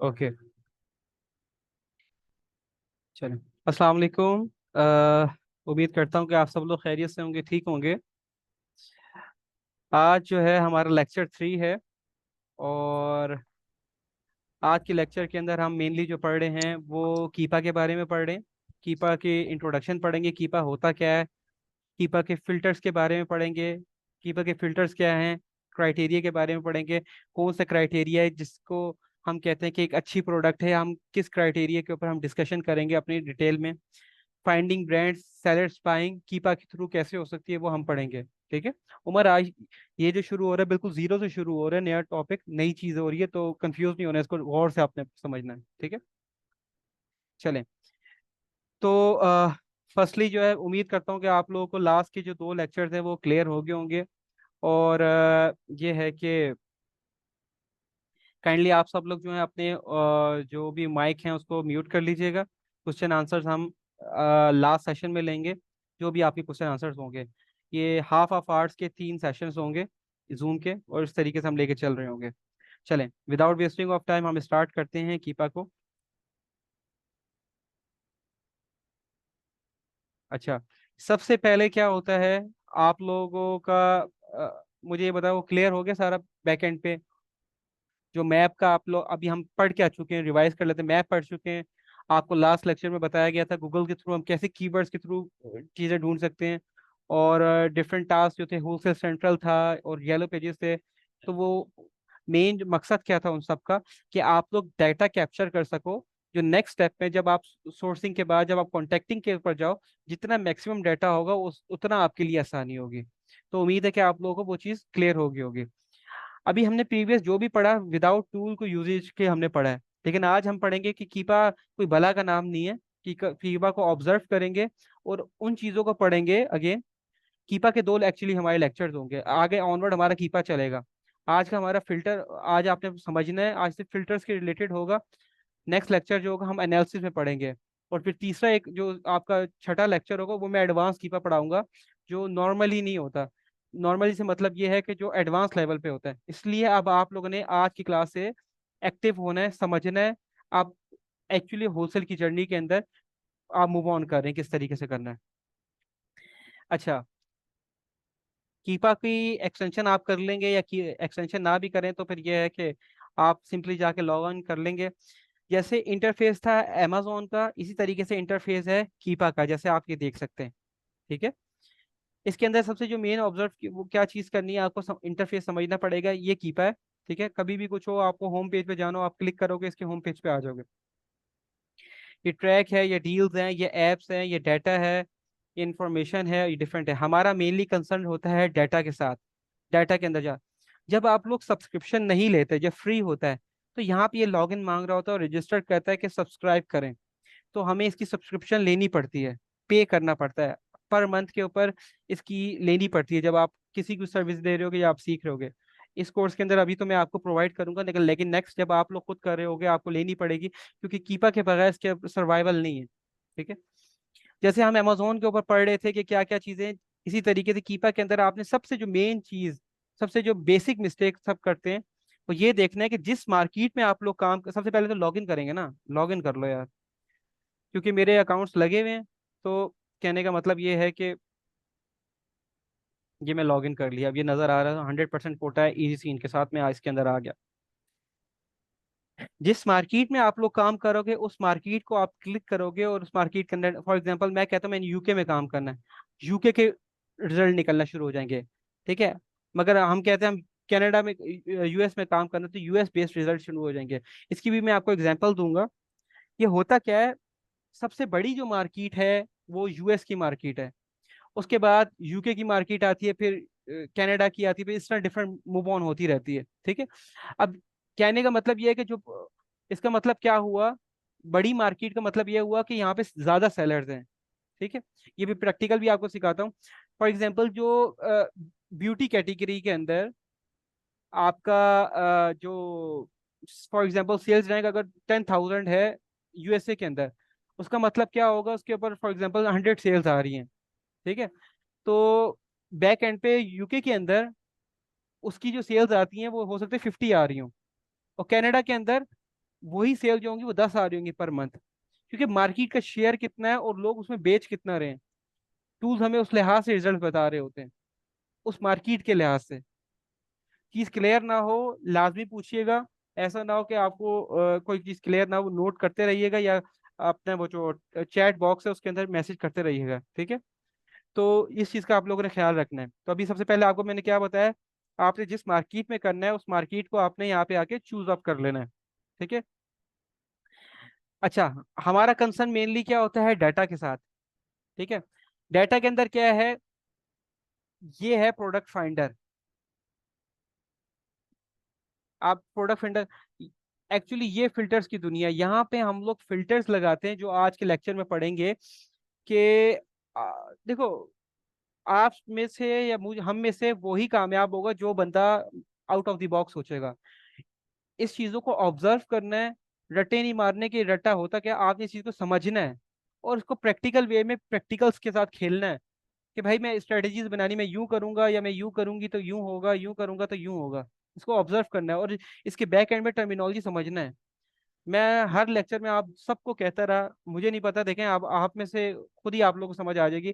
Okay. चलें। अस्सलाम वालेकुम। उम्मीद करता हूँ कि आप सब लोग खैरियत से होंगे, ठीक होंगे। आज जो है हमारा लेक्चर 3 है। और आज के लेक्चर के अंदर हम मेनली जो पढ़ रहे हैं वो कीपा के बारे में पढ़ रहे हैं। कीपा के इंट्रोडक्शन पढ़ेंगे, कीपा होता क्या है, कीपा के फिल्टर्स के बारे में पढ़ेंगे। कीपा के फिल्टर्स क्या हैं, क्राइटेरिया के बारे में पढ़ेंगे। कौन सा क्राइटेरिया है जिसको हम कहते हैं कि एक अच्छी प्रोडक्ट है, हम किस क्राइटेरिया के ऊपर हम डिस्कशन करेंगे अपनी डिटेल में। फाइंडिंग ब्रांड्स, सेलर्स बाइंग कीपा के थ्रू कैसे हो सकती है वो हम पढ़ेंगे। ठीक है। उमर, आज ये जो शुरू हो रहा है बिल्कुल जीरो से शुरू हो रहा है, नया टॉपिक नई चीज हो रही है, तो कंफ्यूज नहीं होना है, इसको गौर से आपने समझना है। ठीक है। चलें। तो फर्स्टली जो है उम्मीद करता हूँ कि आप लोगों को लास्ट के जो 2 लेक्चर्स हैं वो क्लियर हो गए होंगे। और ये है कि काइंडली आप सब लोग जो है अपने जो भी माइक हैं उसको म्यूट कर लीजिएगा। क्वेश्चन आंसर्स हम लास्ट सेशन में लेंगे, जो भी आपके क्वेश्चन आंसर्स होंगे। ये हाफ ऑफ आवर्स के 3 सेशंस होंगे जूम के, और इस तरीके से हम लेके चल रहे होंगे। चलें, विदाउट वेस्टिंग ऑफ टाइम हम स्टार्ट करते हैं कीपा को। अच्छा, सबसे पहले क्या होता है आप लोगों का, मुझे ये बताओ, क्लियर हो गया सारा बैकएंड पे? जो मैप का आप लोग अभी हम पढ़ के आ चुके हैं, रिवाइज कर लेते हैं। मैप पढ़ चुके हैं, आपको लास्ट लेक्चर में बताया गया था गूगल के थ्रू हम कैसे कीवर्ड्स के थ्रू चीज़ें ढूंढ सकते हैं। और डिफरेंट टास्क जो थे, होलसेल सेंट्रल था और येलो पेजेस थे। तो वो मेन मकसद क्या था उन सब का, कि आप लोग डाटा कैप्चर कर सको। जो नेक्स्ट स्टेप में जब आप सोर्सिंग के बाद जब आप कॉन्टेक्टिंग के ऊपर जाओ, जितना मैक्सिमम डाटा होगा उतना आपके लिए आसानी होगी। तो उम्मीद है कि आप लोगों को वो चीज़ क्लियर होगी होगी। अभी हमने प्रीवियस जो भी पढ़ा विदाउट टूल को यूजेज के हमने पढ़ा है, लेकिन आज हम पढ़ेंगे कि कीपा कोई भला का नाम नहीं है। कीपा को ऑब्जर्व करेंगे और उन चीजों को पढ़ेंगे अगेन। कीपा के 2 एक्चुअली हमारे लेक्चर्स होंगे, आगे ऑनवर्ड हमारा कीपा चलेगा। आज का हमारा फिल्टर, आज आपने समझना है, आज से फिल्टर्स के रिलेटेड होगा। नेक्स्ट लेक्चर जो होगा हम एनालिसिस में पढ़ेंगे। और फिर तीसरा एक जो आपका छठा लेक्चर होगा वो मैं एडवांस कीपा पढ़ाऊंगा, जो नॉर्मली नहीं होता। नॉर्मली से मतलब ये है कि जो एडवांस लेवल पे होता है। इसलिए अब आप लोगों ने आज की क्लास से एक्टिव होना है, समझना है। आप एक्चुअली होलसेल की जर्नी के अंदर आप मूव ऑन कर रहे हैं, किस तरीके से करना है। अच्छा, कीपा की एक्सटेंशन आप कर लेंगे या की एक्सटेंशन ना भी करें तो फिर यह है कि आप सिंपली जाके लॉग ऑन कर लेंगे। जैसे इंटरफेस था अमेजोन का, इसी तरीके से इंटरफेस है कीपा का, जैसे आप ये देख सकते हैं। ठीक है। इसके अंदर सबसे जो मेन ऑब्जर्व वो क्या चीज़ करनी है, आपको इंटरफेस समझना पड़ेगा। ये कीपा है। ठीक है। कभी भी कुछ हो, आपको होम पेज पे जाना हो, आप क्लिक करोगे इसके होम पेज पे आ जाओगे। ये ट्रैक है, ये डील्स हैं, ये एप्स हैं, ये डाटा है, ये इंफॉर्मेशन है, ये डिफरेंट है। हमारा मेनली कंसर्न होता है डाटा के साथ। डाटा के अंदर जब आप लोग सब्सक्रिप्शन नहीं लेते, जब फ्री होता है, तो यहाँ पे ये लॉगिन मांग रहा होता है और रजिस्टर करता है कि सब्सक्राइब करें। तो हमें इसकी सब्सक्रिप्शन लेनी पड़ती है, पे करना पड़ता है, पर मंथ के ऊपर इसकी लेनी पड़ती है, जब आप किसी को सर्विस दे रहे होगे या आप सीख रहे होगे। इस कोर्स के अंदर अभी तो मैं आपको प्रोवाइड करूंगा, लेकिन नेक्स्ट जब आप लोग खुद कर रहे होगे आपको लेनी पड़ेगी, क्योंकि कीपा के बगैर इसके सर्वाइवल नहीं है। ठीक है। जैसे हम अमेजोन के ऊपर पढ़ रहे थे कि क्या क्या चीजें, इसी तरीके से कीपा के अंदर आपने सबसे जो मेन चीज, सबसे जो बेसिक मिस्टेक सब करते हैं, वो ये देखना है कि जिस मार्केट में आप लोग सबसे पहले तो लॉगिन करेंगे ना, लॉगिन कर लो यार, क्योंकि मेरे अकाउंट्स लगे हुए हैं। तो कहने का मतलब ये है कि ये मैं लॉगिन कर लिया, अब ये नजर आ रहा है 100% कोटा है, इजी सीन के साथ में आज इसके अंदर आ गया। जिस मार्केट में आप लोग काम करोगे उस मार्केट को आप क्लिक करोगे, और उस मार्केट के अंदर फॉर एग्जांपल मैं कहता हूँ मैंने यूके में काम करना है, यूके के रिजल्ट निकलना शुरू हो जाएंगे। ठीक है। मगर हम कहते हैं हम कनाडा में, यूएस में काम करना है, तो यूएस बेस्ड रिजल्ट शुरू हो जाएंगे। इसकी भी मैं आपको एग्जांपल दूंगा। ये होता क्या है, सबसे बड़ी जो मार्केट है वो यूएस की मार्केट है, उसके बाद यूके की मार्केट आती है, फिर कनाडा की आती है, फिर इस तरह डिफरेंट मूव ऑन होती रहती है। ठीक है। अब कहने का मतलब ये है कि जो इसका मतलब क्या हुआ, बड़ी मार्केट का मतलब ये हुआ कि यहाँ पे ज्यादा सेलर्स हैं। ठीक है। ये भी प्रैक्टिकल भी आपको सिखाता हूँ। फॉर एग्जांपल जो ब्यूटी कैटेगरी के अंदर आपका जो फॉर एग्जांपल सेल्स रैंक अगर 10,000 है यूएसए के अंदर, उसका मतलब क्या होगा, उसके ऊपर फॉर एग्जांपल 100 सेल्स आ रही हैं। ठीक है। तो बैक एंड पे यूके के अंदर उसकी जो सेल्स आती हैं वो हो सकते हैं 50 आ रही हूँ। और कनाडा के अंदर वही सेल जो होंगी वो 10 आ रही होंगी पर मंथ, क्योंकि मार्केट का शेयर कितना है और लोग उसमें बेच कितना रहे हैं। टूल्स हमें उस लिहाज से रिजल्ट बता रहे होते हैं, उस मार्केट के लिहाज से। चीज क्लियर ना हो लाजमी पूछिएगा। ऐसा ना हो कि आपको कोई चीज क्लियर ना हो, नोट करते रहिएगा, या अपने वो जो चैट बॉक्स है उसके अंदर मैसेज करते रहिएगा, ठीक है। तो इस चीज का आप लोगों ने ख्याल रखना है। तो अभी सबसे पहले आपको मैंने क्या बताया, आपने जिस मार्केट में करना है उस मार्केट को आपने यहाँ पे आके चूज अप कर लेना है, ठीक है। अच्छा, हमारा कंसर्न मेनली क्या होता है, डाटा के साथ, ठीक है। डाटा के अंदर क्या है, ये है प्रोडक्ट फाइंडर। आप प्रोडक्ट फिल्टर, एक्चुअली ये फिल्टर्स की दुनिया है। यहाँ पे हम लोग फिल्टर्स लगाते हैं, जो आज के लेक्चर में पढ़ेंगे कि देखो, आप में से या मुझे, हम में से वही कामयाब होगा जो बंदा आउट ऑफ द बॉक्स सोचेगा। इस चीजों को ऑब्जर्व करना है, रट्टे नहीं मारने की। रट्टा होता क्या, आपने इस चीज को समझना है और इसको प्रैक्टिकल वे में प्रैक्टिकल्स के साथ खेलना है कि भाई मैं स्ट्रेटेजीज बनानी, मैं यूं करूंगा या मैं यूं करूंगी तो यूं होगा, यूं करूंगा तो यूं होगा। इसको ऑब्जर्व करना है और इसके बैक एंड में टर्मिनोलॉजी समझना है। मैं हर लेक्चर में आप सबको कहता रहा, मुझे नहीं पता, देखें आप में से खुद ही आप लोगों को समझ आ जाएगी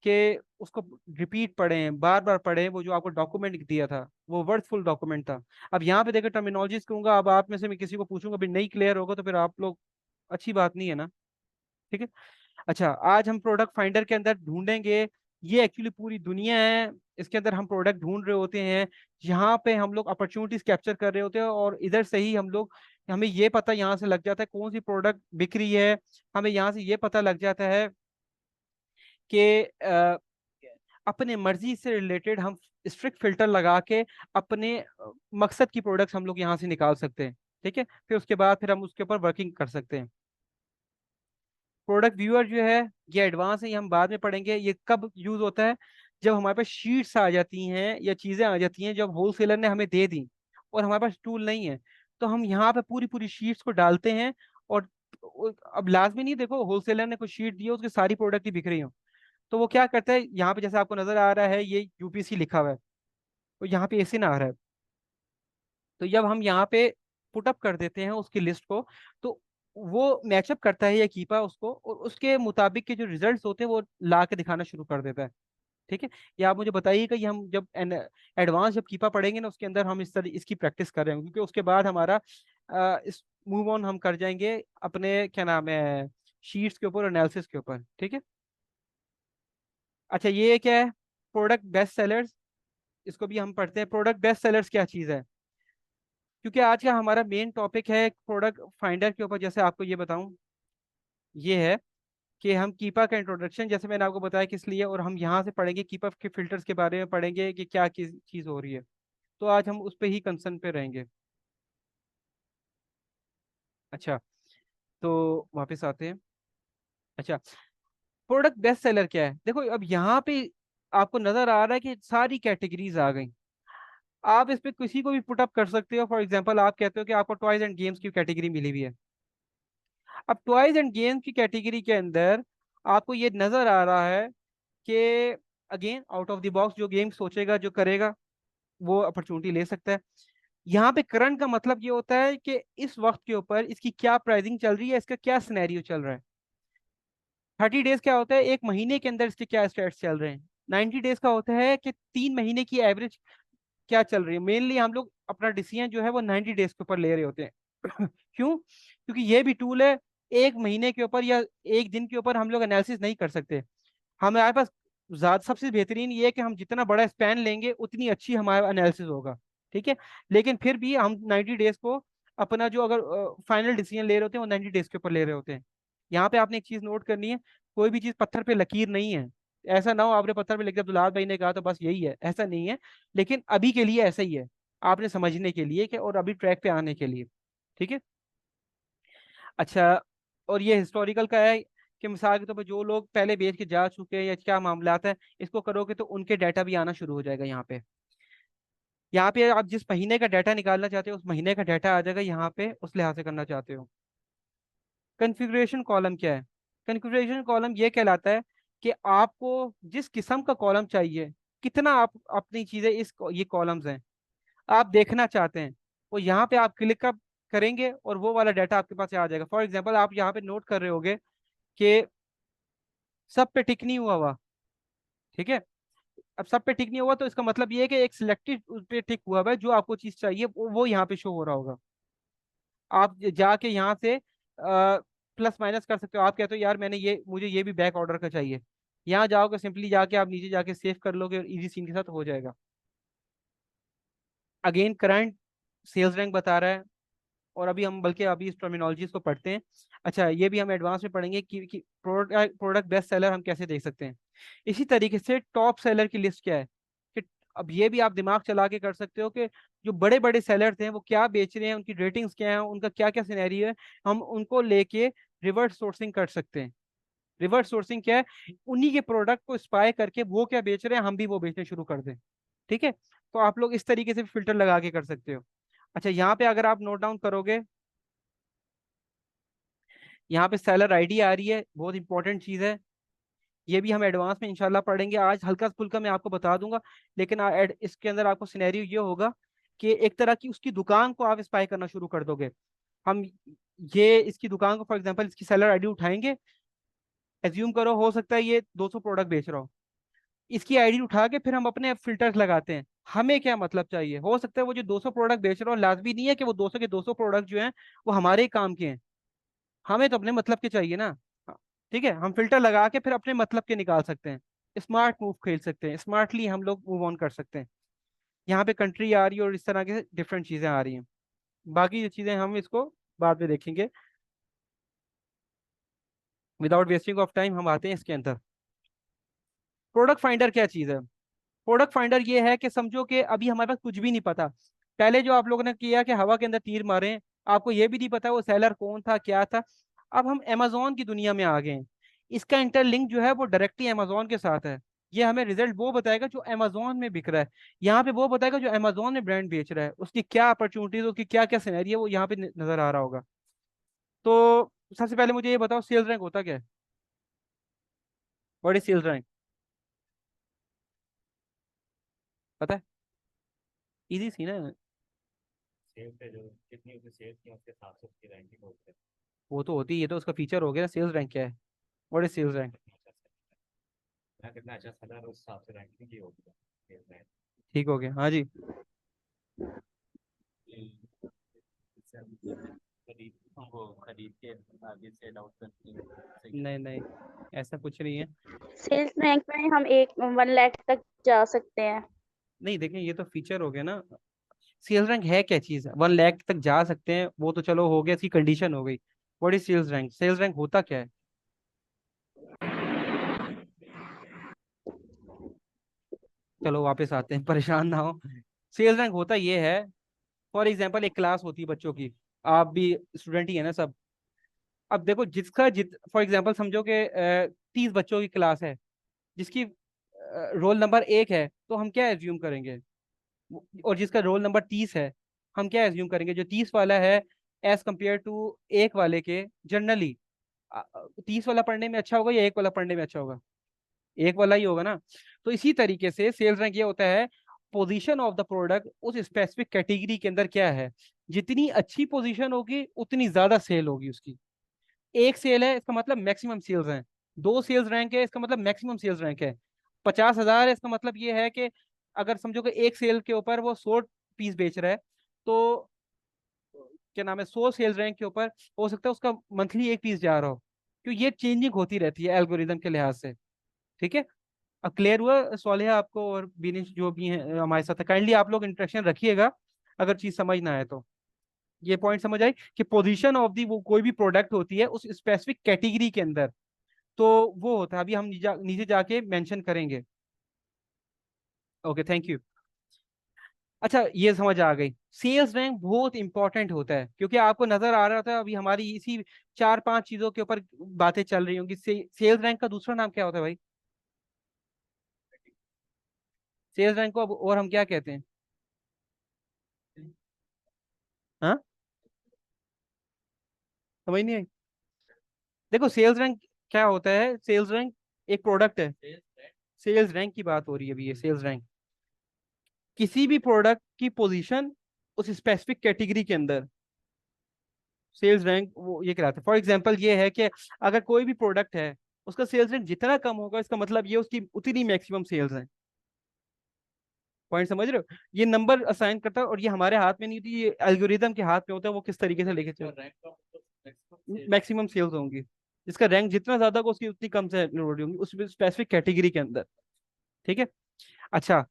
कि उसको रिपीट पढ़ें, बार बार पढ़ें। वो जो आपको डॉक्यूमेंट दिया था वो वर्थफुल डॉक्यूमेंट था। अब यहाँ पे देखें टर्मिनोलॉजीज कहूंगा, अब आप में से मैं किसी को पूछूंगा भी नहीं क्लियर होगा तो फिर आप लोग, अच्छी बात नहीं है ना, ठीक है। अच्छा, आज हम प्रोडक्ट फाइंडर के अंदर ढूंढेंगे, ये एक्चुअली पूरी दुनिया है, इसके अंदर हम प्रोडक्ट ढूंढ रहे होते हैं। यहाँ पे हम लोग अपॉर्चुनिटीज कैप्चर कर रहे होते हैं और इधर से ही हम लोग, हमें ये पता यहाँ से लग जाता है कौन सी प्रोडक्ट बिक रही है। हमें यहाँ से ये पता लग जाता है कि अपने मर्जी से रिलेटेड हम स्ट्रिक्ट फिल्टर लगा के अपने मकसद की प्रोडक्ट्स हम लोग यहाँ से निकाल सकते हैं, ठीक है। फिर उसके बाद फिर हम उसके ऊपर वर्किंग कर सकते हैं। प्रोडक्ट व्यूअर जो है, ये एडवांस है, ये हम बाद में पढ़ेंगे। ये कब यूज होता है, जब हमारे पास शीट्स आ जाती हैं या चीजें आ जाती हैं जब होलसेलर ने हमें दे दी और हमारे पास टूल नहीं है, तो हम यहाँ पे पूरी पूरी शीट्स को डालते हैं। और अब लाजमी नहीं, देखो होलसेलर ने कुछ शीट दी है उसकी सारी प्रोडक्ट ही बिक रही हो, तो वो क्या करता है, यहाँ पे जैसे आपको नजर आ रहा है ये यूपीसी लिखा हुआ है, तो यहाँ पे एसी ना आ रहा है। तो जब हम यहाँ पे पुटअप कर देते हैं उसकी लिस्ट को, तो वो मैचअप करता है या कीपा उसको, और उसके मुताबिक के जो रिजल्ट्स होते हैं वो ला के दिखाना शुरू कर देता है, ठीक है। या आप मुझे बताइए कि हम जब एडवांस जब कीपा पढ़ेंगे ना उसके अंदर हम इस तरह इसकी प्रैक्टिस कर रहे हैं, क्योंकि उसके बाद हमारा इस मूव ऑन हम कर जाएंगे अपने क्या नाम है, शीट्स के ऊपर, एनालिसिस के ऊपर, ठीक है। अच्छा, ये क्या है, प्रोडक्ट बेस्ट सेलर्स, इसको भी हम पढ़ते हैं। प्रोडक्ट बेस्ट सेलर्स क्या चीज़ है, क्योंकि आज का हमारा मेन टॉपिक है प्रोडक्ट फाइंडर के ऊपर। जैसे आपको ये बताऊं, ये है कि हम कीपा का इंट्रोडक्शन, जैसे मैंने आपको बताया किस लिए, और हम यहाँ से पढ़ेंगे कीपा के फिल्टर्स के बारे में, पढ़ेंगे कि क्या चीज़ हो रही है। तो आज हम उस पर ही कंसर्न पे रहेंगे। अच्छा, तो वापस आते हैं। अच्छा, प्रोडक्ट बेस्ट सेलर क्या है, देखो अब यहाँ पे आपको नजर आ रहा है कि सारी कैटेगरीज आ गई। आप इस पे किसी को भी पुटअप कर सकते हो। फॉर एग्जांपल, आप कहते हो कि आपको टॉयज एंड गेम्स की कैटेगरी मिली हुई है। अब टॉयज एंड गेम्स की कैटेगरी के अंदर आपको ये नजर आ रहा है कि again out of the box जो गेम सोचेगा, जो करेगा, वो अपॉर्चुनिटी ले सकता है। यहाँ पे करंट का मतलब ये होता है कि इस वक्त के ऊपर इसकी क्या प्राइसिंग चल रही है, इसका क्या सिनेरियो चल रहा है। 30 डेज क्या होता है, एक महीने के अंदर इसके क्या स्टेट्स चल रहे हैं। 90 डेज का होता है कि 3 महीने की एवरेज क्या चल रही है। मेनली हम लोग अपना डिसीजन जो है वो 90 डेज के ऊपर ले रहे होते हैं क्यों, क्योंकि ये भी टूल है। एक महीने के ऊपर या एक दिन के ऊपर हम लोग एनालिसिस नहीं कर सकते। हमारे पास ज्यादा सबसे बेहतरीन ये है कि हम जितना बड़ा स्पैन लेंगे उतनी अच्छी हमारा एनालिसिस होगा, ठीक है। लेकिन फिर भी हम 90 डेज को अपना जो अगर फाइनल डिसीजन ले रहे होते हैं वो 90 डेज के ऊपर ले रहे होते हैं। यहाँ पे आपने एक चीज नोट करनी है, कोई भी चीज पत्थर पे लकीर नहीं है। ऐसा ना हो आपने पत्थर पे लिख दिया, दुलाल भाई ने कहा तो बस यही है, ऐसा नहीं है। लेकिन अभी के लिए ऐसा ही है, आपने समझने के लिए कि, और अभी ट्रैक पे आने के लिए, ठीक है। अच्छा, और ये हिस्टोरिकल का है कि मिसाल के तौर पर जो लोग पहले बेच के जा चुके हैं या क्या मामलात है, इसको करोगे तो उनके डाटा भी आना शुरू हो जाएगा यहाँ पे। यहाँ पे आप जिस महीने का डाटा निकालना चाहते हो उस महीने का डाटा आ जाएगा यहाँ पे, उस लिहाज से करना चाहते हो। कॉन्फ़िगरेशन कॉलम क्या है, कॉन्फ़िगरेशन कॉलम ये कहलाता है कि आपको जिस किस्म का कॉलम चाहिए, कितना आप अपनी चीजें, इस ये कॉलम्स हैं आप देखना चाहते हैं, वो यहाँ पे आप क्लिक करेंगे और वो वाला डाटा आपके पास आ जाएगा। फॉर एग्जांपल आप यहाँ पे नोट कर रहे होगे कि सब पे टिक नहीं हुआ, ठीक है। अब सब पे टिक नहीं हुआ तो इसका मतलब ये है कि एक सिलेक्टेड उस पे टिक हुआ है, जो आपको चीज चाहिए वो यहाँ पे शो हो रहा होगा। आप जाके यहाँ से प्लस माइनस कर सकते हो। आप कहते हो यार मैंने ये, मुझे ये भी बैक ऑर्डर का चाहिए, यहाँ जाओगे, सिंपली जाके आप नीचे जाके सेव कर लोगे और इजी सीन के साथ हो जाएगा। अगेन करंट सेल्स रैंक बता रहा है। और अभी हम बल्कि अभी इस टर्मिनोलॉजीज को पढ़ते हैं। अच्छा, ये भी हम एडवांस में पढ़ेंगे कि प्रोडक्ट प्रोडक्ट बेस्ट सेलर हम कैसे देख सकते हैं। इसी तरीके से टॉप सेलर की लिस्ट क्या है, कि अब ये भी आप दिमाग चला के कर सकते हो कि जो बड़े बड़े सेलर्स हैं वो क्या बेच रहे हैं, उनकी रेटिंग्स क्या है, उनका क्या क्या सिनेरियो है, हम उनको लेके रिवर्स सोर्सिंग कर सकते हैं। रिवर्स सोर्सिंग क्या है, उन्हीं के प्रोडक्ट को स्पाई करके वो क्या बेच रहे हैं हम भी वो बेचने शुरू कर दें। ठीक है, तो आप लोग इस तरीके से फिल्टर लगा के कर सकते हो। अच्छा, यहाँ पे अगर आप नोट डाउन करोगे, यहाँ पे सेलर आईडी आ रही है, बहुत इंपॉर्टेंट चीज है। ये भी हम एडवांस में इंशाल्लाह पढ़ेंगे, आज हल्का फुल्का मैं आपको बता दूंगा। लेकिन इसके अंदर आपको सिनेरियो ये होगा कि एक तरह की उसकी दुकान को आप स्पाई करना शुरू कर दोगे। हम ये इसकी दुकान को, फॉर एग्जांपल इसकी सेलर आईडी उठाएंगे, एज्यूम करो हो सकता है ये 200 प्रोडक्ट बेच रहा हो, इसकी आईडी उठा के फिर हम अपने फिल्टर्स लगाते हैं। हमें क्या मतलब चाहिए, हो सकता है वो जो 200 प्रोडक्ट बेच रहा हो, लाजमी नहीं है कि वो 200 के 200 प्रोडक्ट जो हैं वो हमारे ही काम के हैं। हमें तो अपने मतलब के चाहिए ना। हाँ, ठीक है, हम फिल्टर लगा के फिर अपने मतलब के निकाल सकते हैं। स्मार्ट मूव खेल सकते हैं, स्मार्टली हम लोग मूव ऑन कर सकते हैं। यहाँ पे कंट्री आ रही है और इस तरह के डिफरेंट चीजें आ रही हैं। बाकी जो चीजें हम इसको बाद में देखेंगे। विदाउट वेस्टिंग ऑफ टाइम हम आते हैं इसके अंदर। प्रोडक्ट फाइंडर क्या चीज है। प्रोडक्ट फाइंडर ये है कि समझो कि अभी हमारे पास कुछ भी नहीं पता। पहले जो आप लोगों ने किया कि हवा के अंदर तीर मारे, आपको ये भी नहीं पता वो सेलर कौन था क्या था। अब हम अमेजोन की दुनिया में आ गए हैं। इसका इंटरलिंक जो है वो डायरेक्टली अमेजोन के साथ है। ये हमें रिजल्ट वो बताएगा जो अमेजोन में बिक रहा है, यहाँ पे वो बताएगा जो अमेजोन में ब्रांड बेच रहा है, उसकी क्या अपॉर्चुनिटीज, उसकी क्या क्या सिनेरियो वो यहाँ पे नजर आ रहा होगा। तो सबसे पहले मुझे ये बताओ, सेल्स रैंक होता क्या है। व्हाट इज सेल्स रैंक, पता है? इजी सी ना। सेल पे जो कितनी उसने सेल की उसके हिसाब से उसकी रैंकिंग होती है। वो तो होती है, ये तो उसका फीचर हो गया ना। सेल्स रैंक क्या है, व्हाट इज सेल्स रैंक। कितना अच्छा सेलर है उस हिसाब से रैंकिंग की होती है सेल में। ठीक हो गया, हाँ जी। इससे हम खरीद वो खरीद के आगे सेल आउट करते हैं सही है। नहीं नहीं, ऐसा कुछ नहीं है। सेल्स रैंक में हम 1 लाख तक जा सकते हैं। नहीं देखें, ये तो फीचर हो गया ना। सेल्स रैंक है क्या चीज, 1 लाख तक जा सकते हैं वो तो चलो हो गया, इसकी कंडीशन हो गई। What is sales rank, sales rank होता क्या है। चलो वापस आते हैं, परेशान ना हो। सेल्स रैंक होता ये है, फॉर एग्जाम्पल एक क्लास होती है बच्चों की, आप भी स्टूडेंट ही है ना सब। अब देखो जिसका फॉर एग्जाम्पल समझो कि 30 बच्चों की क्लास है, जिसकी रोल नंबर 1 है, तो हम क्या एज्यूम करेंगे, और जिसका रोल नंबर 30 है, हम क्या एज्यूम करेंगे जो 30 वाला है एज कम्पेयर टू एक वाले के, जनरली 30 वाला पढ़ने में अच्छा होगा या एक वाला पढ़ने में अच्छा होगा, एक वाला ही होगा ना। तो इसी तरीके से सेल्स रैंक ये होता है, पोजीशन ऑफ द प्रोडक्ट उस स्पेसिफिक कैटेगरी के अंदर क्या है। जितनी अच्छी पोजीशन होगी उतनी ज्यादा सेल होगी उसकी। एक सेल है इसका मतलब मैक्सिमम सेल्स हैं, 2 सेल्स रैंक है इसका मतलब मैक्सिमम सेल्स रैंक है, 50,000 है इसका मतलब ये है कि अगर समझो कि एक सेल के ऊपर वो 100 पीस बेच रहा है, तो क्या नाम है, 100 सेल्स रैंक के ऊपर हो सकता है उसका मंथली 1 पीस जा रहा हो, क्योंकि ये चेंजिंग होती रहती है एल्गोरिदम के लिहाज से। ठीक है, अब क्लियर हुआ स्वालिहा आपको और बीनिश जो भी हैं हमारे साथ, काइंडली आप लोग इंटरेक्शन रखिएगा अगर चीज समझ ना आए तो। ये पॉइंट समझ आई कि पोजीशन ऑफ दी वो कोई भी प्रोडक्ट होती है उस स्पेसिफिक कैटेगरी के अंदर, तो वो होता है, अभी हम नीचे जाके मेंशन करेंगे। Okay, thank you. अच्छा, ये समझ आ गई, सेल्स रैंक बहुत इंपॉर्टेंट होता है, क्योंकि आपको नजर आ रहा था अभी हमारी इसी 4-5 चीजों के ऊपर बातें चल रही होंगी। सेल्स रैंक का दूसरा नाम क्या होता है भाई, सेल्स रैंक को अब और हम क्या कहते हैं। हाँ, समझ नहीं आई। देखो सेल्स रैंक क्या होता है, सेल्स रैंक एक प्रोडक्ट है। सेल्स रैंक की बात हो रही है अभी, ये सेल्स रैंक किसी भी प्रोडक्ट की पोजीशन उस स्पेसिफिक कैटेगरी के अंदर। सेल्स रैंक वो ये कहलाता है। फॉर एग्जांपल ये है कि अगर कोई भी प्रोडक्ट है, उसका सेल्स रैंक जितना कम होगा, इसका मतलब ये उसकी उतनी मैक्सिमम सेल्स है। पॉइंट समझ रहे हो? ये नंबर असाइन करता है, और ये हमारे हाथ में नहीं होती, ये एल्गोरिदम के हाथ में होता है, वो किस तरीके से लेके चल रैंक का मतलब maximum मैक्सिमम सेल्स होंगी। जिसका रैंक जितना ज्यादा होगा, उसकी उतनी कम से होंगी उस स्पेसिफिक कैटेगरी के अंदर। ठीक है। अच्छा,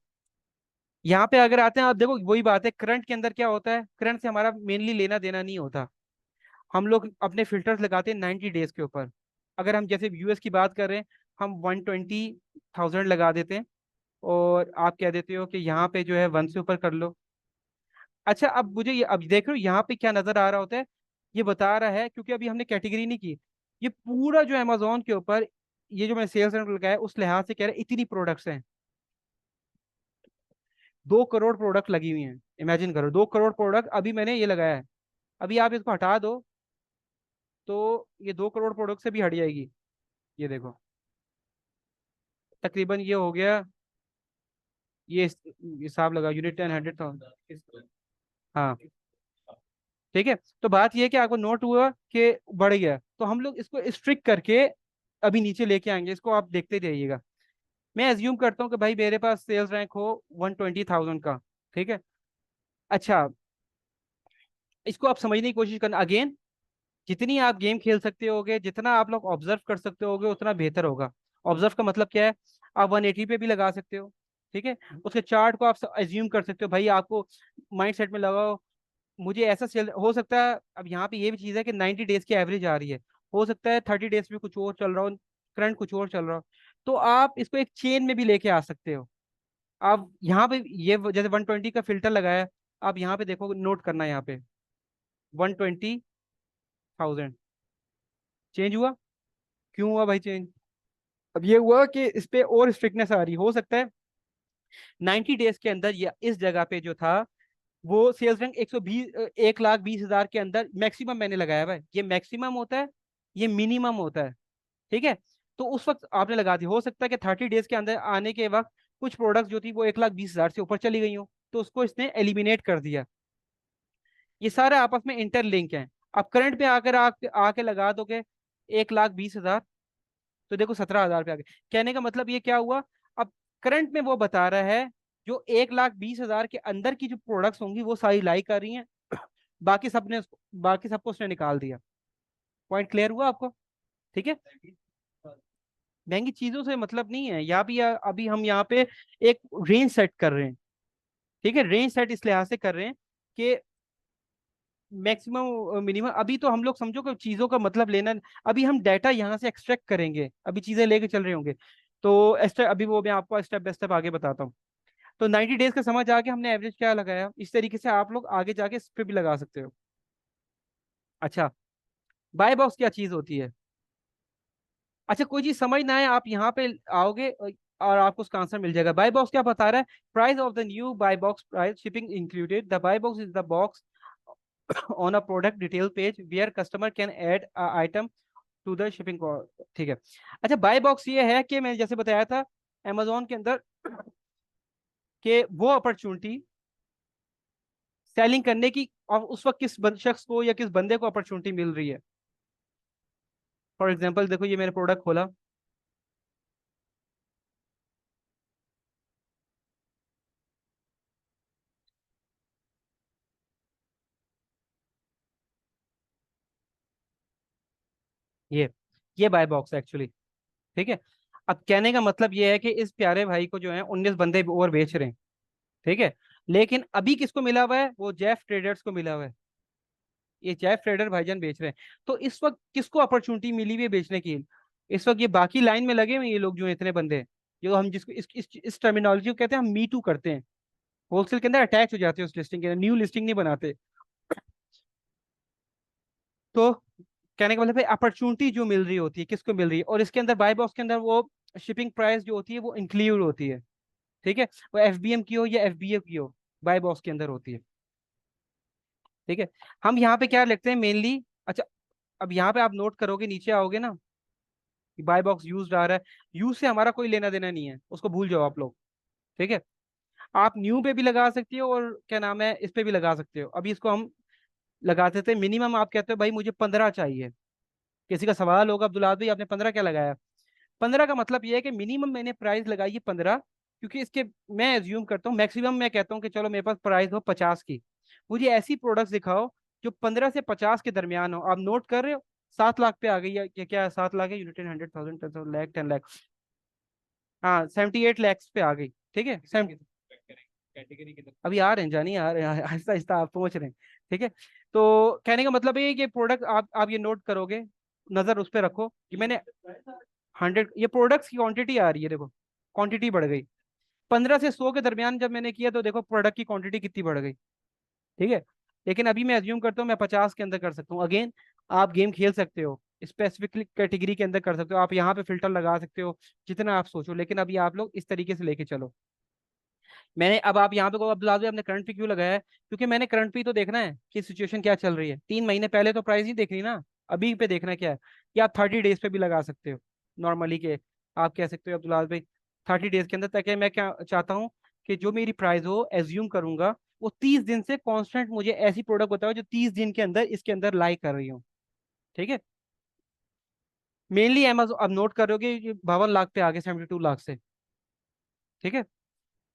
यहाँ पे अगर आते हैं, आप देखो वही बात है, करंट के अंदर क्या होता है, करंट से हमारा मेनली लेना देना नहीं होता। हम लोग अपने फिल्टर्स लगाते हैं 90 डेज के ऊपर। अगर हम जैसे यूएस की बात कर रहे हैं, हम 120,000 लगा देते हैं, और आप कह देते हो कि यहाँ पे जो है 1 से ऊपर कर लो। अच्छा, अब मुझे ये, अब देख रहे हो यहाँ पे क्या नजर आ रहा होता है, ये बता रहा है, क्योंकि अभी हमने कैटेगरी नहीं की। ये पूरा जो अमेजोन के ऊपर, ये जो मैंने सेल्स रैंक लगाया है, उस लिहाज से कह रहे हैं इतनी प्रोडक्ट्स हैं। 2 करोड़ प्रोडक्ट लगी हुई हैं। इमेजिन करो, 2 करोड़ प्रोडक्ट अभी मैंने ये लगाया है। अभी आप इसको हटा दो, तो ये 2 करोड़ प्रोडक्ट से भी हट जाएगी। ये देखो, तकरीबन ये हो गया, ये हिसाब लगा, यूनिट 10 100,000। हाँ, ठीक है। तो बात ये है कि आपको नोट हुआ कि बढ़ गया, तो हम लोग इसको स्ट्रिक्ट करके अभी नीचे लेके आएंगे, इसको आप देखते रहिएगा। मैं एज्यूम करता हूँ कि भाई मेरे पास सेल्स रैंक हो 120,000 का। ठीक है। अच्छा, इसको आप समझने की कोशिश करना अगेन। जितनी आप गेम खेल सकते होगे, जितना आप लोग ऑब्जर्व कर सकते होगे, उतना बेहतर होगा। ऑब्जर्व का मतलब क्या है, आप 180 पे भी लगा सकते हो। ठीक है। उसके चार्ट को आप एज्यूम कर सकते हो, भाई आपको माइंड सेट में लगाओ, मुझे ऐसा सेल हो सकता है। अब यहाँ पे ये भी चीज़ है कि 90 डेज की एवरेज आ रही है, हो सकता है 30 डेज में कुछ और चल रहा हो, करंट कुछ और चल रहा हो। तो आप इसको एक चेन में भी लेके आ सकते हो। आप यहाँ पे ये जैसे 120 का फिल्टर लगाया, आप यहाँ पे देखो, नोट करना यहाँ पे 120,000 चेंज हुआ। क्यों हुआ भाई चेंज? अब ये हुआ कि इस पे और स्ट्रिक्टनेस आ रही, हो सकता है 90 डेज के अंदर या इस जगह पे जो था, वो सेल्स रैंक 120, 1,20,000 के अंदर मैक्सिमम मैंने लगाया हुआ है। ये मैक्सिमम होता है, ये मिनिमम होता है। ठीक है। तो उस वक्त आपने लगा दी, हो सकता है कि 30 डेज के अंदर आने के वक्त कुछ प्रोडक्ट्स जो थी वो 1,20,000 से ऊपर चली गई हो, तो उसको इसने एलिमिनेट कर दिया। ये सारे आपस में इंटरलिंक हैं। अब करंट पे आकर आके लगा दोगे 1,20,000, तो देखो 17,000 पे आ गए। कहने का मतलब ये क्या हुआ, अब करंट में वो बता रहा है जो 1,20,000 के अंदर की जो प्रोडक्ट्स होंगी वो सारी लाई कर रही हैं, बाकी सबको उसने निकाल दिया। पॉइंट क्लियर हुआ आपको? ठीक है। महंगी चीजों से मतलब नहीं है, या भी अभी हम यहाँ पे एक रेंज सेट कर रहे हैं। ठीक है, रेंज सेट इस लिहाज से कर रहे हैं कि मैक्सिमम मिनिमम। अभी तो हम लोग समझो कि चीजों का मतलब लेना, अभी हम डाटा यहाँ से एक्सट्रैक्ट करेंगे, अभी चीजें लेके चल रहे होंगे। तो अभी वो मैं आपको स्टेप बाय स्टेप आगे बताता हूँ। तो 90 डेज का समझ आके हमने एवरेज क्या लगाया, इस तरीके से आप लोग आगे जाके इस पे भी लगा सकते हो। अच्छा, बाय बॉक्स क्या चीज होती है? अच्छा, कोई चीज समझ ना आए, आप यहाँ पे आओगे और आपको उसका आंसर मिल जाएगा। बाय बॉक्स क्या बता रहा है? Price of the new buy box, price shipping included. The buy box is the box on a product detail page where customer can add item to the shipping. ठीक है। अच्छा, bye box ये है कि मैंने जैसे बताया था अमेजोन के अंदर कि वो अपॉर्चुनिटी सेलिंग करने की, और उस वक्त किस शख्स को या किस बंदे को अपॉर्चुनिटी मिल रही है। फॉर एग्जांपल देखो, ये मैंने प्रोडक्ट खोला, ये ये बाय बॉक्स है एक्चुअली। ठीक है। अब कहने का मतलब ये है कि इस प्यारे भाई को जो है 19 बंदे और बेच रहे हैं। ठीक है। लेकिन अभी किसको मिला हुआ है? वो जेफ ट्रेडर्स को मिला हुआ है। ये जेफ ट्रेडर भाईजान बेच रहे हैं। तो इस वक्त किसको अपॉर्चुनिटी मिली हुई है बेचने की? इस वक्त ये बाकी लाइन में लगे हुए हैं, ये लोग जो हैं, इतने बंदे, जो हम जिसको इस टर्मिनोलॉजी को कहते हैं, हम मी टू करते हैं, होलसेल के अंदर अटैच हो जाते हैं उस लिस्टिंग के अंदर, न्यू लिस्टिंग नहीं बनाते। तो कहने का मतलब है अपॉर्चुनिटी जो मिल रही होती है, किसको मिल रही है, और इसके अंदर बाय बॉक्स के अंदर वो शिपिंग प्राइस जो होती है वो इंक्लूड होती है। ठीक है। वो एफबीएम की हो या एफबीए की हो, बाय बॉक्स के अंदर होती है। ठीक है। हम यहाँ पे क्या लिखते हैं मेनली? अच्छा, अब यहाँ पे आप नोट करोगे, नीचे आओगे ना, कि बाय बॉक्स यूज आ रहा है, यूज से हमारा कोई लेना देना नहीं है, उसको भूल जाओ आप लोग। ठीक है। आप न्यू पे भी लगा सकते हो, और क्या नाम है, इस पे भी लगा सकते हो। अभी इसको हम लगाते थे, मिनिमम आप कहते हो भाई मुझे 15 चाहिए। किसी का सवाल होगा अब्दुल्ला भाई आपने 15 क्या लगाया? 15 का मतलब ये है कि मिनिमम मैंने प्राइस लगाई है 15, क्योंकि इसके मैं एज्यूम करता हूँ मैक्सिमम मैं कहता हूँ कि चलो मेरे पास प्राइस हो 50 की। मुझे ऐसी प्रोडक्ट्स दिखाओ जो 15 से 50 के दरमियान हो। आप नोट कर रहे हो? 7 लाख पे आ गई है, क्या 7 लाख है? यूनिट 100,000 10 लाख 10 लाख, हाँ 78 लैक्स पे आ गई। ठीक है, कैटेगरी की अभी आ रहे हैं जानी, आ रहे हैं आहिस्ता आहिस्ता आप पहुंच रहे हैं। ठीक है, तो कहने का मतलब ये है कि प्रोडक्ट आप ये नोट करोगे, नजर उस पर रखो कि मैंने 100, ये प्रोडक्ट्स की क्वांटिटी आ रही है, देखो क्वांटिटी बढ़ गई। 15 से 100 के दरमियान जब मैंने किया तो देखो प्रोडक्ट की क्वांटिटी कितनी बढ़ गई। ठीक है, लेकिन अभी मैं अज्यूम करता हूँ मैं 50 के अंदर कर सकता हूँ। अगेन आप गेम खेल सकते हो, स्पेसिफिक कैटेगरी के अंदर कर सकते हो, आप यहाँ पे फिल्टर लगा सकते हो जितना आप सोचो, लेकिन अभी आप लोग इस तरीके से लेके चलो। मैंने अब आप यहाँ पे को अब्दुल्ला भाई आपने करंट पे क्यों लगाया है? क्योंकि मैंने करंट पे तो देखना है कि सिचुएशन क्या चल रही है। 3 महीने पहले तो प्राइस नहीं देखनी ना, अभी पे देखना क्या है। या आप 30 डेज पे भी लगा सकते हो नॉर्मली के, आप कह सकते हो अब्दुल्ला भाई 30 डेज के अंदर, ताकि मैं क्या चाहता हूँ कि जो मेरी प्राइस हो एज्यूम करूंगा वो 30 दिन से कांस्टेंट मुझे ऐसी प्रोडक्ट बताओ जो 30 दिन के अंदर इसके अंदर लाई कर रही हूँ। ठीक है, मेनली अमेजोन अब नोट करोगे 52 लाख पे आगे 72 लाख से। ठीक है,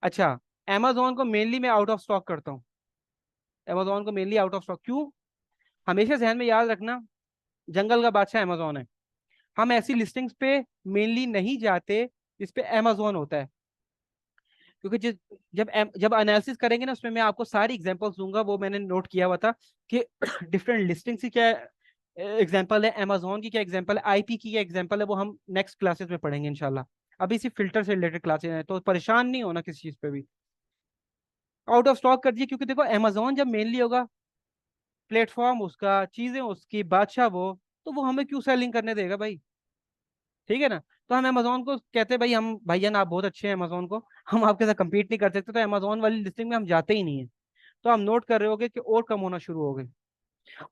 अच्छा, अमेजोन को मेनली मैं आउट ऑफ स्टॉक करता हूँ। अमेजोन को मेनली आउट ऑफ स्टॉक क्यों? हमेशा ध्यान में याद रखना, जंगल का बादशाह अमेजोन है। हम ऐसी लिस्टिंग्स पे मेनली नहीं जाते जिस पे अमेजोन होता है, क्योंकि जब एनालिसिस करेंगे ना उसमें मैं आपको सारी एग्जांपल्स दूंगा, वो मैंने नोट किया हुआ था कि डिफरेंट लिस्टिंग्स की क्या एग्जांपल है, अमेजोन की क्या एग्जांपल है, आईपी की क्या एग्जांपल है, वो हम नेक्स्ट क्लासेस में पढ़ेंगे इंशाल्लाह। अभी सिर्फ फिल्टर से रिलेटेड क्लासेस हैं, तो परेशान नहीं होना किसी चीज पे भी। आउट ऑफ स्टॉक कर दिए, क्योंकि देखो अमेजोन जब मेनली होगा, प्लेटफॉर्म उसका, चीजें उसकी, बादशाह वो, तो वो हमें क्यों सेलिंग करने देगा भाई? ठीक है ना? तो हम अमेजोन को कहते हैं भाई, हम भाईजान आप बहुत अच्छे हैं अमेजोन को, हम आपके साथ compete नहीं कर सकते, तो अमेजोन वाली लिस्टिंग में हम जाते ही नहीं है। तो हम नोट कर रहे होगे कि और कम होना शुरू हो गए।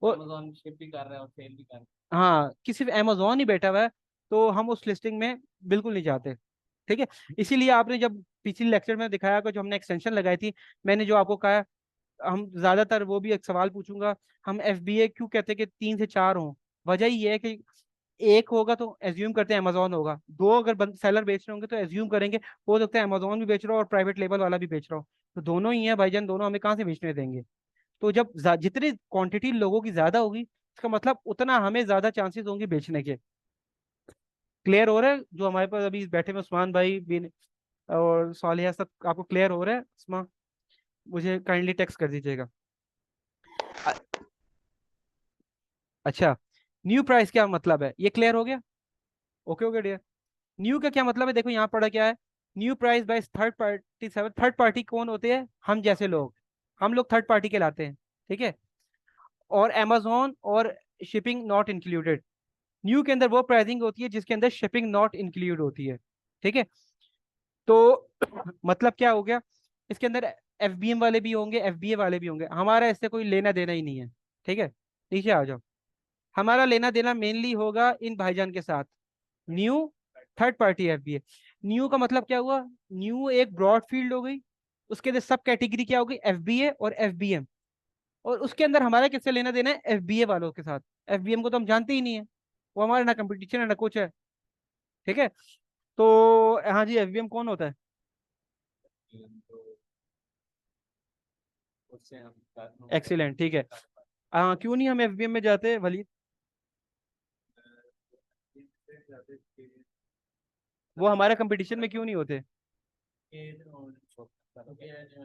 और अमेजोन शिप भी कर रहे हैं और सेल भी कर रहे हाँ, कि सिर्फ अमेजोन ही बैठा हुआ है, तो हम उस लिस्टिंग में बिल्कुल नहीं जाते। ठीक है, इसीलिए आपने जब पिछले लेक्चर में दिखाया कि जो हमने एक्सटेंशन लगाई थी, मैंने जो आपको कहा, हम ज्यादातर वो भी एक सवाल पूछूंगा, हम एफबीए क्यों कहते हैं कि 3 से 4 हों? वजह ये है कि एक होगा तो एज्यूम करते हैं अमेजोन होगा, दो अगर सेलर बेच रहे होंगे तो एज्यूम करेंगे हो सकता है अमेजोन भी बेच रहा हो और प्राइवेट लेबल वाला भी बेच रहा हो, तो दोनों ही है भाईजान, दोनों हमें कहाँ से बेचने देंगे? तो जब जितनी क्वांटिटी लोगों की ज्यादा होगी, इसका मतलब उतना हमें ज्यादा चांसेस होंगे बेचने के। क्लियर हो रहा है? जो हमारे पास अभी बैठे में उस्मान भाई बिन और सालिया, सब आपको क्लियर हो रहा है? उस्मान, मुझे काइंडली टेक्स्ट कर दीजिएगा। अ- अच्छा, न्यू प्राइस क्या मतलब है, ये क्लियर हो गया? Okay okay dear. न्यू का क्या मतलब है? देखो यहाँ पढ़ा क्या है, new price by third party server. Third party कौन होते हैं? हम जैसे लोग, हम लोग थर्ड पार्टी कहलाते हैं। ठीक है, और अमेजोन और शिपिंग नॉट इंक्लूडेड। न्यू के अंदर वो प्राइसिंग होती है जिसके अंदर शिपिंग नॉट इंक्लूड होती है। ठीक है, तो मतलब क्या हो गया, इसके अंदर एफबीएम वाले भी होंगे, एफबीए वाले भी होंगे, हमारा इससे कोई लेना देना ही नहीं है। ठीक है, नीचे आ जाओ। हमारा लेना देना मेनली होगा इन भाईजान के साथ, new, third party FBA. New का मतलब क्या हुआ? न्यू एक ब्रॉड फील्ड हो गई, उसके अंदर सब कैटेगरी क्या होगी? एफबीए और एफबीएम, और उसके अंदर हमारा किससे लेना देना है? एफबीए वालों के साथ। एफबीएम को तो हम जानते ही नहीं है, वो हमारा ना कंपटीशन है ना कुछ है। ठीक है, तो हाँ जी, एफबीएम कौन होता है? हैं तो उससे हम एक्सीलेंट, ठीक है। हाँ, क्यों नहीं हम एफबीएम में जाते वली? वो हमारे कंपटीशन में क्यों नहीं होते?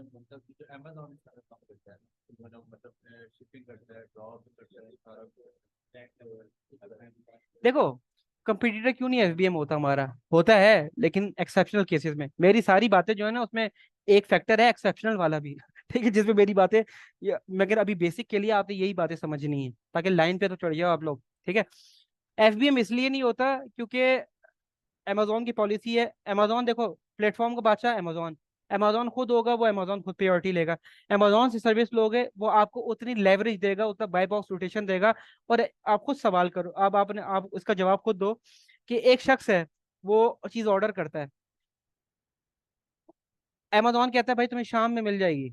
मतलब जो अमेजोन सारा काम करता है, मतलब शिपिंग करता है, ड्रॉप करता है, सारा देखो, कंपटीटर क्यों नहीं एफबीएम होता? हमारा होता है लेकिन एक्सेप्शनल केसेस में। मेरी सारी बातें जो है ना उसमें एक फैक्टर है एक्सेप्शनल वाला भी ठीक है, जिसमें मेरी बातें मगर अभी बेसिक के लिए आपने यही बातें समझनी है ताकि लाइन पे तो चढ़ जाओ आप लोग। ठीक है, एफबीएम इसलिए नहीं होता क्योंकि अमेजोन की पॉलिसी है, अमेजोन देखो प्लेटफॉर्म का बादशाह अमेजोन, अमेजोन खुद होगा, वो अमेजोन खुद प्रायोरिटी लेगा। अमेजोन से सर्विस लोगे वो आपको उतनी लेवरेज देगा, उतना बाय बॉक्स रोटेशन देगा। और आप खुद सवाल करो, अब आपने आप इसका जवाब खुद दो कि एक शख्स है, वो चीज ऑर्डर करता है, अमेजोन कहता है भाई तुम्हें शाम में मिल जाएगी।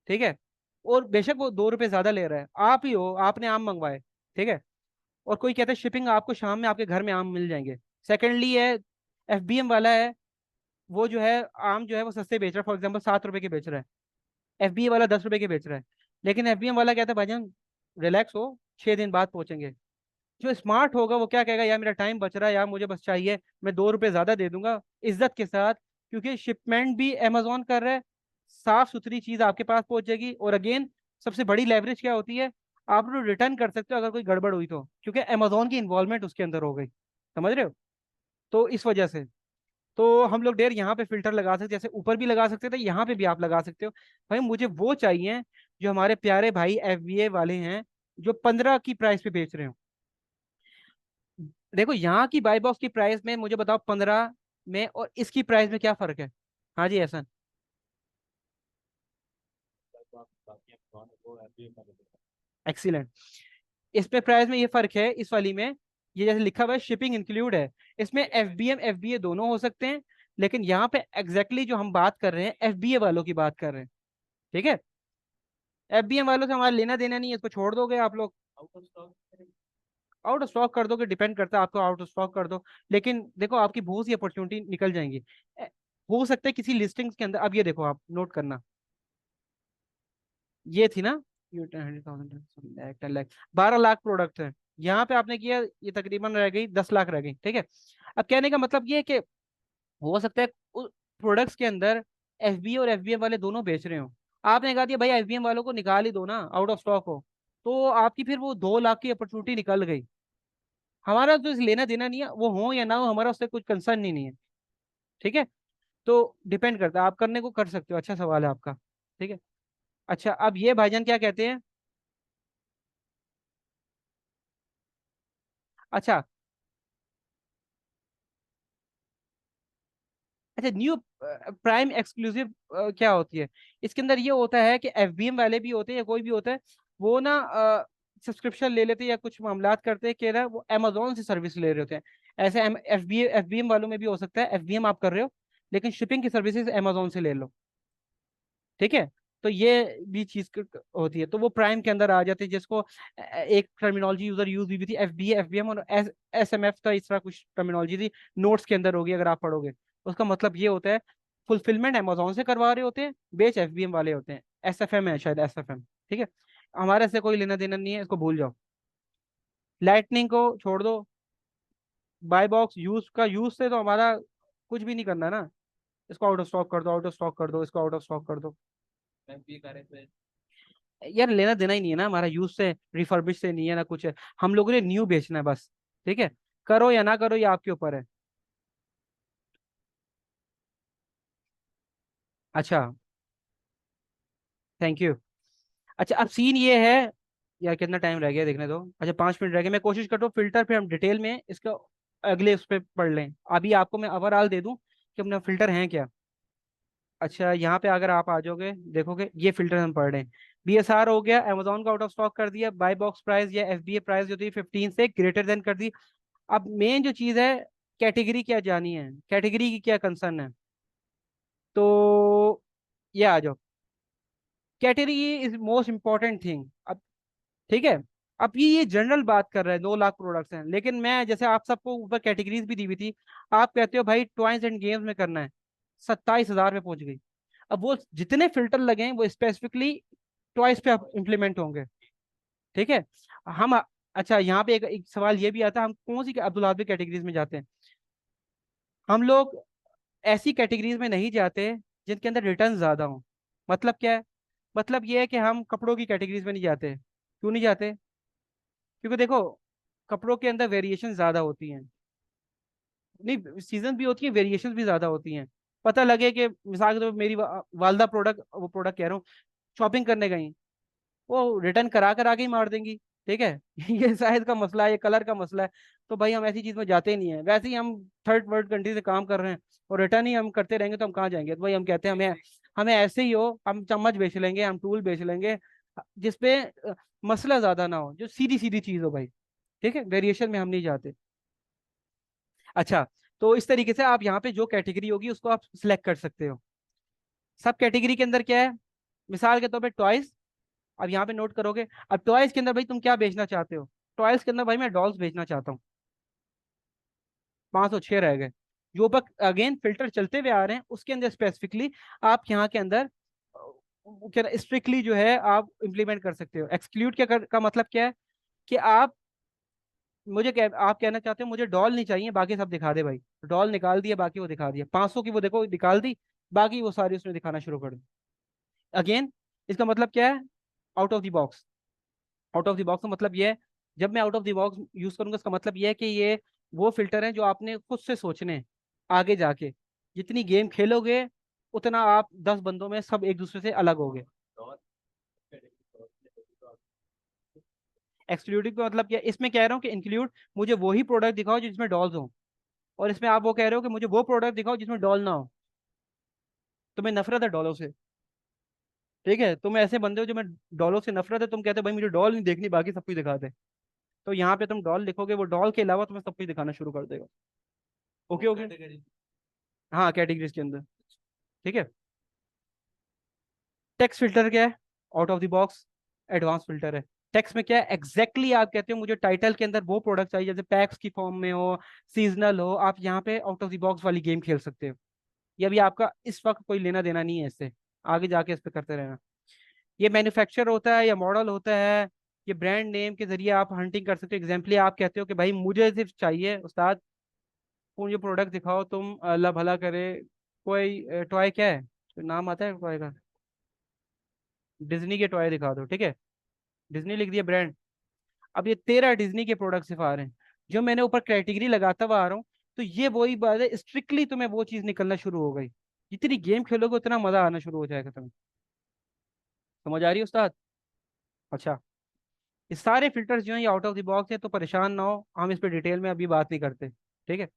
ठीक है, और बेशक वो 2 रुपए ज्यादा ले रहा है, आप ही हो, आपने आम मंगवाए, ठीक है, और कोई कहता है शिपिंग आपको शाम में आपके घर में आम मिल जाएंगे। सेकेंडली है, एफबीएम वाला है, वो जो है आम जो है वो सस्ते बेच रहा है, फॉर एग्जाम्पल 7 रुपए के बेच रहा है, एफबीए वाला 10 रुपए के बेच रहा है। लेकिन एफबीएम वाला कहता है भाईजान रिलैक्स हो, 6 दिन बाद पहुंचेंगे। जो स्मार्ट होगा वो क्या कहेगा, यार मेरा टाइम बच रहा है, यार मुझे बस चाहिए, मैं 2 रुपए ज्यादा दे दूंगा इज्जत के साथ, क्योंकि शिपमेंट भी अमेजोन कर रहा है, साफ सुथरी चीज आपके पास पहुंच जाएगी। और अगेन सबसे बड़ी लेवरेज क्या होती है, आप लोग रिटर्न कर सकते हो अगर कोई गड़बड़ हुई तो, क्योंकि अमेजोन की इन्वॉल्वमेंट उसके अंदर हो गई, समझ रहे हो। तो इस वजह से तो हम लोग डेर यहाँ पे फिल्टर लगा सकते, जैसे ऊपर भी लगा सकते थे, यहाँ पे भी आप लगा सकते हो। भाई मुझे वो चाहिए जो हमारे प्यारे भाई एफबीए वाले हैं, जो 15 की प्राइस पे बेच रहे हो। देखो यहाँ की बाई बॉक्स की प्राइस में मुझे बताओ 15 में और इसकी प्राइस में क्या फर्क है। हाँ जी एहसन। तो आप बाकी Amazon वो FBA का देते एक्सीलेंट। इसमें प्राइस में ये फर्क है, इस वाली में ये जैसे लिखा हुआ है शिपिंग इंक्लूड है, इसमें एफबीएम एफबीए दोनों हो सकते हैं, लेकिन यहाँ पे एग्जैक्टली जो हम बात कर रहे हैं एफबीए वालों की बात कर रहे हैं, ठीक है। एफबीएम वालों से हमारा लेना देना नहीं है, इसको छोड़ दोगे आप लोग, out of stock. Out of stock कर दोगे, डिपेंड करता है आपको, आउट ऑफ स्टॉक कर दो। लेकिन देखो आपकी बहुत सी अपॉर्चुनिटी निकल जाएंगी। हो सकता है किसी लिस्टिंग्स के अंदर, अब ये देखो आप नोट करना, ये थी ना, ये 10,000 10 लाख 12 लाख प्रोडक्ट है, यहाँ पे आपने किया ये तकरीबन रह गई 10 लाख रह गई, ठीक है। अब कहने का मतलब ये है कि हो सकता है प्रोडक्ट्स के अंदर एफबीए और एफबीएम वाले दोनों बेच रहे हो, आपने कहा दिया भाई एफबीएम वालों को निकाल ही दो ना, आउट ऑफ स्टॉक हो, तो आपकी फिर वो 2 लाख की अपॉर्चुनिटी निकल गई। हमारा तो इस लेना देना नहीं है, वो हो या ना हो, हमारा उससे कुछ कंसर्न ही नहीं है, ठीक है। तो डिपेंड करता है, आप करने को कर सकते हो, अच्छा सवाल है आपका, ठीक है। अच्छा अब ये भाईजान क्या कहते हैं, अच्छा अच्छा न्यू प्राइम एक्सक्लूसिव क्या होती है, इसके अंदर ये होता है कि एफबीएम वाले भी होते हैं या कोई भी होता है, वो ना सब्सक्रिप्शन ले लेते हैं या कुछ मामलात करते हैं कि ना वो अमेजोन से सर्विस ले रहे होते हैं। ऐसे एफबीएम वालों में भी हो सकता है, एफबीएम आप कर रहे हो लेकिन शिपिंग की सर्विसेज अमेजोन से ले लो, ठीक है। तो ये भी चीज होती है, तो वो प्राइम के अंदर आ जाती है, जिसको एक टर्मिनोलॉजी यूजर यूज भी थी, एफबीए एफबीएम और एसएमएफ था, इस तरह कुछ टर्मिनोलॉजी थी, नोट्स के अंदर होगी अगर आप पढ़ोगे। उसका मतलब ये होता है फुलफिलमेंट अमेजोन से करवा रहे होते हैं, बेच एफबीएम वाले होते हैं, एसएफएम है शायद, एसएफएम, ठीक है। हमारे से कोई लेना देना नहीं है, इसको भूल जाओ, लाइटनिंग को छोड़ दो, बाय बॉक्स यूज का यूज से तो हमारा कुछ भी नहीं करना ना, इसको आउट ऑफ स्टॉक कर दो, आउट ऑफ स्टॉक कर दो, इसको आउट ऑफ स्टॉक कर दो। FBA का रेफरेंस। यार लेना देना ही नहीं है ना हमारा, यूज से रिफर्बिश से नहीं है ना कुछ है, हम लोगों ने न्यू बेचना है बस, ठीक है। करो या ना करो ये आपके ऊपर है। अच्छा थैंक यू। अच्छा अब सीन ये है, यार कितना टाइम रह गया देखने दो, अच्छा 5 मिनट रह गए, मैं कोशिश करता हूँ फिल्टर पे हम डिटेल में इसका अगले उस पर पढ़ लें, अभी आपको मैं ओवरऑल दे दूं कि अपना फिल्टर है क्या। अच्छा यहाँ पे अगर आप आ जाओगे देखोगे ये फिल्टर हम पढ़ रहे हैं, बीएसआर हो गया, अमेजोन का आउट ऑफ स्टॉक कर दिया, बाय बॉक्स प्राइस या एफबीए प्राइस जो थी 15 से ग्रेटर देन कर दी। अब मेन जो चीज है, कैटेगरी क्या जानी है, कैटेगरी की क्या कंसर्न है, तो ये आ जाओ, category is most important thing. अब ठीक है, अब ये जनरल बात कर रहे हैं, 2 लाख प्रोडक्ट्स हैं, लेकिन मैं जैसे आप सबको ऊपर कैटेगरीज भी दी हुई थी, आप कहते हो भाई टॉयज एंड गेम्स में करना है, 27,000 पे पहुंच गई। अब वो जितने फिल्टर लगे हैं वो स्पेसिफिकली टॉयज पे इम्प्लीमेंट होंगे, ठीक है। हम अच्छा यहाँ पे एक सवाल ये भी आता है, हम कौन सी अब्दुल हाफिज कैटेगरीज में जाते हैं, हम लोग ऐसी कैटेगरीज में नहीं जाते जिनके अंदर रिटर्न ज्यादा हो। मतलब क्या है, मतलब ये है कि हम कपड़ों की कैटेगरीज में नहीं जाते, क्यों नहीं जाते, क्योंकि देखो कपड़ों के अंदर वेरिएशन ज्यादा होती हैं, नहीं सीजन भी होती है, वेरिएशन भी ज्यादा होती हैं। पता लगे कि मिसाल के तौर पर मेरी वालदा प्रोडक्ट, वो प्रोडक्ट कह रहा हूँ, शॉपिंग करने गई, वो रिटर्न करा कर आगे ही मार देंगी, ठीक है। ये साइज का मसला है, ये कलर का मसला है, तो भाई हम ऐसी चीज में जाते ही नहीं है। वैसे ही हम थर्ड वर्ल्ड कंट्री से काम कर रहे हैं और रिटर्न ही हम करते रहेंगे तो हम कहाँ जाएंगे, तो भाई हम कहते हैं हमें हमें ऐसे ही हो, हम चम्मच बेच लेंगे, हम टूल बेच लेंगे, जिसपे मसला ज्यादा ना हो, जो सीधी सीधी चीज हो भाई, ठीक है, वेरिएशन में हम नहीं जाते। अच्छा तो इस तरीके से आप यहाँ पे जो कैटेगरी होगी उसको आप सिलेक्ट कर सकते हो। सब कैटेगरी के अंदर क्या है, मिसाल के तौर पे टॉयज, अब यहाँ पे नोट करोगे, अब टॉयज के अंदर भाई तुम क्या बेचना चाहते हो? टॉयज के अंदर भाई मैं डॉल्स बेचना चाहता हूँ। 506 रह गए। जो ऊपर अगेन फिल्टर चलते हुए आ रहे हैं उसके अंदर स्पेसिफिकली आप यहाँ के अंदर क्या स्ट्रिक्टली जो है आप इम्प्लीमेंट कर सकते हो। एक्सक्लूड का मतलब क्या है कि आप कहना चाहते हो मुझे डॉल नहीं चाहिए, बाकी सब दिखा दे भाई। डॉल निकाल दिया, बाकी वो दिखा दिया। 500 की वो देखो निकाल दी, बाकी वो सारी उसने दिखाना शुरू कर दी। अगेन इसका मतलब क्या है? Out of the box. Out of the box का मतलब ये है, जब मैं out of the box use करूंगा इसका मतलब ये है कि ये वो फिल्टर हैं जो आपने खुद से सोचने हैं। आगे जाके जितनी गेम खेलोगे उतना आप 10 बंदों में सब एक दूसरे से अलग होगे। एक्सक्लूडिंग का मतलब क्या है? इसमें कह रहा हूँ कि इंक्लूड मुझे वही प्रोडक्ट दिखाओ जिसमें डॉल्स हो, और इसमें आप वो कह रहे हो कि मुझे वो प्रोडक्ट दिखाओ जिसमें डॉल ना हो। तुम्हें नफरत है डॉलों से, ठीक है? तुम ऐसे बंदे हो जो मैं डॉलों से नफरत है, तुम कहते हो भाई मुझे डॉल नहीं देखनी, बाकी सब कुछ दिखा दे। तो यहाँ पे तुम डॉल लिखोगे, वो डॉल के अलावा तुम्हें सब कुछ दिखाना शुरू कर देगा। Okay okay. हाँ कैटेगरीज के अंदर, ठीक है। टेक्स्ट फिल्टर क्या है? Out of the box advance filter है। टेक्स्ट में क्या है एग्जैक्टली आप कहते हो मुझे टाइटल के अंदर वो प्रोडक्ट चाहिए, जैसे पैक्स की फॉर्म में हो, सीजनल हो, आप यहाँ पे आउट ऑफ द बॉक्स वाली गेम खेल सकते हो। ये अभी आपका इस वक्त कोई लेना देना नहीं है इससे, आगे जाके इस पे करते रहना। ये मैन्युफैक्चर होता है या मॉडल होता है, ये ब्रांड नेम के जरिए आप हंटिंग कर सकते हो। एग्जाम्पली आप कहते हो कि भाई मुझे सिर्फ चाहिए उस्ताद, मुझे प्रोडक्ट दिखाओ तुम, अल्लाह भला करे। कोई टॉय क्या है, कोई नाम आता है टॉय का? डिज्नी के टॉय दिखा दो, ठीक है। डिज्नी लिख दिया ब्रांड। अब ये 13 डिज्नी के प्रोडक्ट सिर्फ आ रहे हैं, जो मैंने ऊपर कैटेगरी लगाता हुआ आ रहा हूँ। तो ये वही बात है, स्ट्रिक्टली तुम्हें वो चीज निकलना शुरू हो गई। जितनी गेम खेलोगे उतना मजा आना शुरू हो जाएगा तुम्हें। समझ आ रही है उस्ताद? अच्छा, ये सारे फिल्टर्स जो हैं ये आउट ऑफ द बॉक्स है, तो परेशान ना हो, हम इस पे डिटेल में अभी बात नहीं करते, ठीक है।